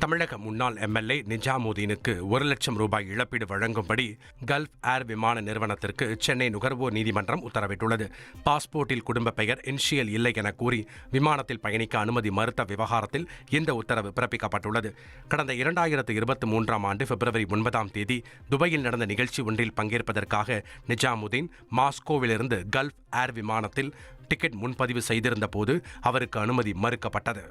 தமிழக முன்னாள் எம்எல்ஏ நிஜாமுதீனுக்கு 1 லட்சம் ரூபாய் இழப்பீடு வழங்கும்படி கல்ஃப் ஏர் விமான நிறுவனத்திற்கு சென்னை நுகர்வோர் நீதிமன்றம் உத்தரவிட்டுள்ளது. பாஸ்போர்ட்டில் குடும்ப பெயர் இன்ஷியல் இல்லை என கூறி விமானத்தில் பயணிக்க அனுமதி மறுத்த விவகாரத்தில் இந்த உத்தரவு பிறப்பிக்கப்பட்டுள்ளது. கடந்த 2023ஆம் ஆண்டு பிப்ரவரி 9ஆம் தேதி துபாயில் நடந்த நிகழ்ச்சி ஒன்றில் பங்கேற்பதற்காக நிஜாமுதீன் மாஸ்கோவிலிருந்து கல்ஃப் ஏர் விமானத்தில் டிக்கெட் முன்பதிவு செய்திருந்த போது அவருக்கு அனுமதி மறுக்கப்பட்டது.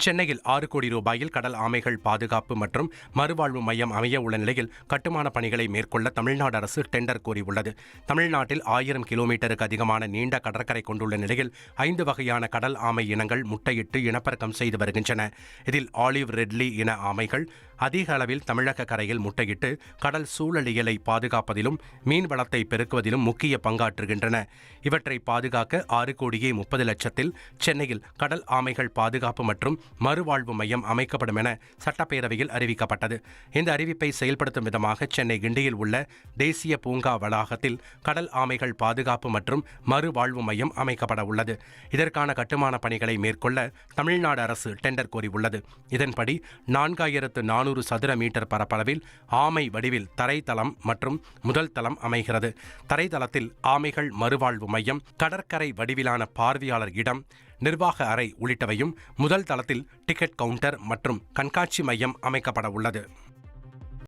சென்னையில் 6 கோடி ரூபாயில் கடல் ஆமைகள் பாதுகாப்பு மற்றும் மறுவாழ்வு மையம் அமைய உள்ள நிலையில் கட்டுமான பணிகளை மேற்கொள்ள தமிழ்நாடு அரசு டெண்டர் கோரியுள்ளது. தமிழ்நாட்டில் 1000 கிலோமீட்டருக்கு அதிகமான நீண்ட கடற்கரை கொண்டுள்ள நிலையில் 5 வகையான கடல் ஆமை இனங்கள் முட்டையிட்டு இனப்பெருக்கம் செய்து வருகின்றன. இதில் ஆலிவ் ரெட்லி இன ஆமைகள் அதிக அளவில் தமிழக கரையில் முட்டையிட்டு கடல் சூழலியலை பாதுகாப்பதிலும் மீன் வளத்தை பெருக்குவதிலும் முக்கிய பங்காற்றுகின்றன. இவற்றை பாதுகாக்க 6 கோடியே 30 லட்சத்தில் சென்னையில் கடல் ஆமைகள் பாதுகாப்பு மற்றும் மறுவாழ்வு மையம் அமைக்கப்படும் என சட்டப்பேரவையில் அறிவிக்கப்பட்டது. இந்த அறிவிப்பை செயல்படுத்தும் விதமாக சென்னை கிண்டியில் உள்ள தேசிய பூங்கா வளாகத்தில் கடல் ஆமைகள் பாதுகாப்பு மற்றும் மறுவாழ்வு மையம் அமைக்கப்பட உள்ளது. இதற்கான கட்டுமான பணிகளை மேற்கொள்ள தமிழ்நாடு அரசு டெண்டர் கோரியுள்ளது. இதன்படி 4400 சதுர மீட்டர் பரப்பளவில் ஆமை வடிவில் தரைத்தளம் மற்றும் முதல் தளம் அமைகிறது. தரைத்தளத்தில் ஆமைகள் மறுவாழ்வு மையம், கடற்கரை வடிவிலான பார்வையாளர் இடம், நிர்வாக அறை உள்ளிட்டவையும், முதல் தளத்தில் டிக்கெட் கவுண்டர் மற்றும் கண்காட்சி மையம் அமைக்கப்பட உள்ளது.